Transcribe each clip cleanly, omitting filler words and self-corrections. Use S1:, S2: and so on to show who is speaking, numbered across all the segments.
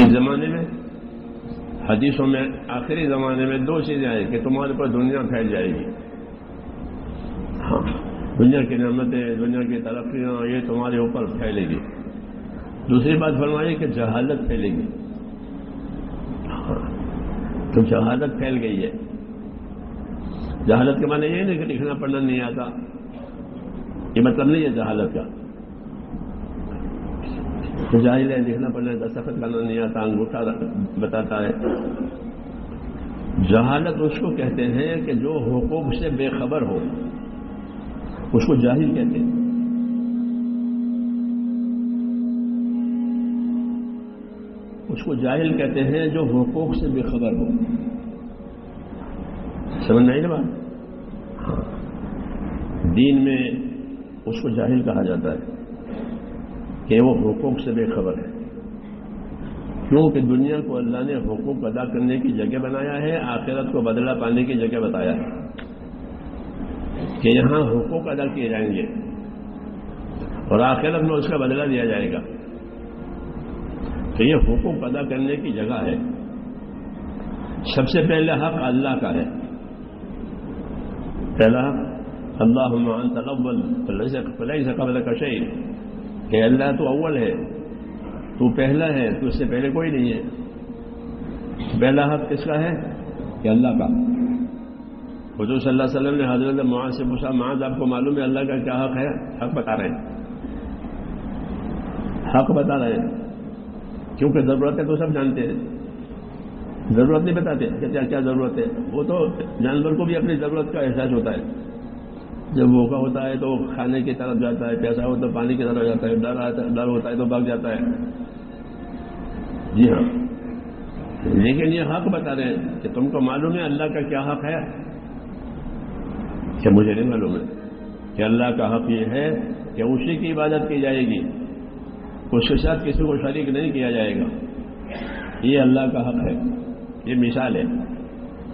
S1: اس زمانے میں حدیثوں میں آخری زمانے میں دو چیزیں آئی کہ تمہارے پر دنیا پھیل جائے گی. ہاں، دنیا کی نعمتیں، دنیا کی ترقیاں یہ تمہارے اوپر پھیلے گی. دوسری بات فرمائی کہ جہالت پھیلے گی. ہاں، تو جہالت پھیل گئی ہے. جہالت کے معنی یہ نہیں کہ لکھنا پڑھنا نہیں آتا، یہ مطلب نہیں ہے جہالت کا. تو جاہل ہے، لکھنا پڑھنا دستخط کرنا نہیں آتا، انگوٹھا بتاتا ہے. جہالت اس کو کہتے ہیں کہ جو حقوق سے بے خبر ہو، اس کو جاہل کہتے ہیں. اس کو جاہل کہتے ہیں جو حقوق سے بے خبر ہو. سمجھ نہیں نا بات؟ ہاں، دین میں اس کو جاہل کہا جاتا ہے کہ وہ حقوق سے بے خبر ہے. کیونکہ دنیا کو اللہ نے حقوق ادا کرنے کی جگہ بنایا ہے، آخرت کو بدلہ پانے کی جگہ بتایا ہے کہ یہاں حقوق ادا کیے جائیں گے اور آخرت میں اس کا بدلہ دیا جائے گا. تو یہ حقوق ادا کرنے کی جگہ ہے. سب سے پہلے حق اللہ کا ہے. پہلا حق اللہم انت الاول فلیس قبلک شیء، کہ اللہ تو اول ہے، تو پہلا ہے، تو اس سے پہلے کوئی نہیں ہے. پہلا حق کس کا ہے؟ کہ اللہ کا. حضور صلی اللہ علیہ وسلم نے حضرت معاذ سے پوچھا، معاذ آپ کو معلوم ہے اللہ کا کیا حق ہے؟ حق بتا رہے ہیں، حق بتا رہے ہیں. کیونکہ ضرورت ہے تو سب جانتے ہیں، ضرورت نہیں بتاتے کہ کیا ضرورت ہے. وہ تو جانور کو بھی اپنی ضرورت کا احساس ہوتا ہے. جب بھوکا ہوتا ہے تو کھانے کی طرف جاتا ہے، پیاسا ہوتا ہے پانی کی طرف جاتا ہے، ڈر ہوتا ہے تو بھاگ جاتا ہے. جی ہاں، لیکن یہ حق بتا رہے ہیں کہ تم کو معلوم ہے اللہ کا کیا حق ہے؟ کہ مجھے نہیں معلوم ہے. کہ اللہ کا حق یہ ہے کہ اسی کی عبادت کی جائے گی، اس کے ساتھ کسی کو شریک نہیں کیا جائے گا. یہ اللہ کا حق ہے. یہ مثال ہے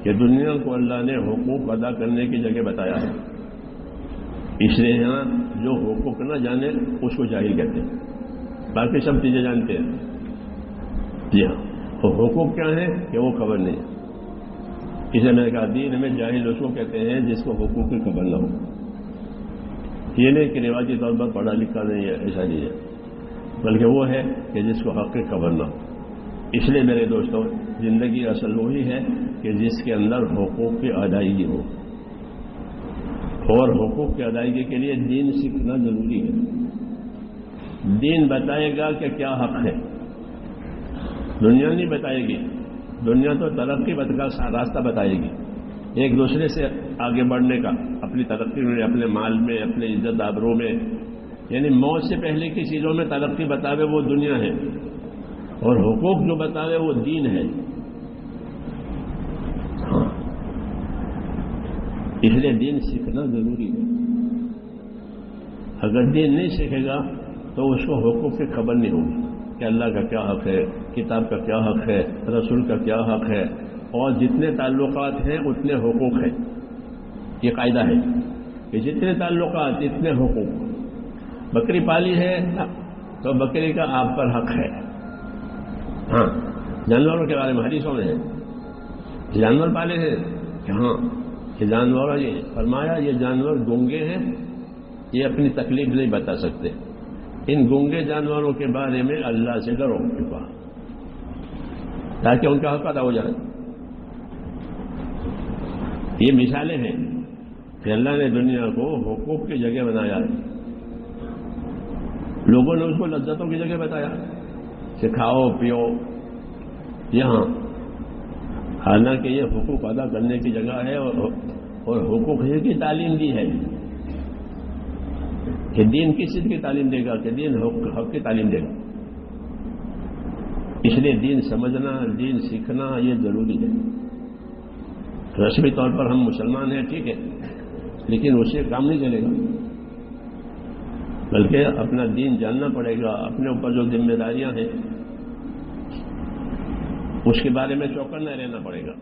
S1: کہ دنیا کو اللہ نے حقوق ادا کرنے کی جگہ بتایا ہے. اس لیے یہاں جو حقوق نہ جانے اس کو جاہل کہتے ہیں، باقی سب چیزیں جانتے ہیں. جی ہاں، تو حقوق کیا ہے کہ وہ خبر نہیں. اسے میں نے کہا دین میں جاہل اس کو کہتے ہیں جس کو حقوق کی خبر نہ ہو. یہ نہیں کہ روایتی طور پر پڑھا لکھا نہیں ہے، ایسا نہیں ہے، بلکہ وہ ہے کہ جس کو حق کی خبر نہ ہو. اس لیے میرے دوستوں، زندگی اصل وہی ہے کہ جس کے اندر حقوق کی ادائیگی ہو، اور حقوق کی ادائیگی کے لیے دین سیکھنا ضروری ہے. دین بتائے گا کہ کیا حق ہے، دنیا نہیں بتائے گی. دنیا تو ترقی کا راستہ بتائے گی، ایک دوسرے سے آگے بڑھنے کا، اپنی ترقی میں، اپنے مال میں، اپنے عزت آبرو میں، یعنی موت سے پہلے کی چیزوں میں ترقی بتاوے وہ دنیا ہے، اور حقوق جو بتاوے وہ دین ہے. ہاں، اس لیے دین سیکھنا ضروری ہے. اگر دین نہیں سیکھے گا تو اس کو حقوق کی خبر نہیں ہوگی کہ اللہ کا کیا حق ہے، کتاب کا کیا حق ہے، رسول کا کیا حق ہے. اور جتنے تعلقات ہیں اتنے حقوق ہیں. یہ قاعدہ ہے کہ جتنے تعلقات اتنے حقوق. بکری پالی ہے تو بکری کا آپ پر حق ہے. ہاں، جانوروں کے بارے میں حدیثوں میں ہے، جانور پالے ہیں کہ ہاں کہ جانور، یہ فرمایا یہ جانور گونگے ہیں، یہ اپنی تکلیف نہیں بتا سکتے. ان گونگے جانوروں کے بارے میں اللہ سے ڈرو تاکہ ان کا حق ادا ہو جائے. یہ مثالیں ہیں کہ اللہ نے دنیا کو حقوق کی جگہ بنایا ہے. لوگوں نے اس کو لذتوں کی جگہ بتایا کہ کھاؤ پیو. یہاں حالانکہ یہ حقوق ادا کرنے کی جگہ ہے، اور حقوق ہی کی تعلیم دی ہے. کہ دین کس چیز کی تعلیم دے گا؟ کہ دین حق کی تعلیم دے گا. اس لیے دین سمجھنا، دین سیکھنا یہ ضروری ہے. رسمی طور پر ہم مسلمان ہیں، ٹھیک ہے، لیکن اس سے کام نہیں چلے گا، بلکہ اپنا دین جاننا پڑے گا. اپنے اوپر جو ذمہ داریاں ہیں اس کے بارے میں چوکنا رہنا پڑے گا.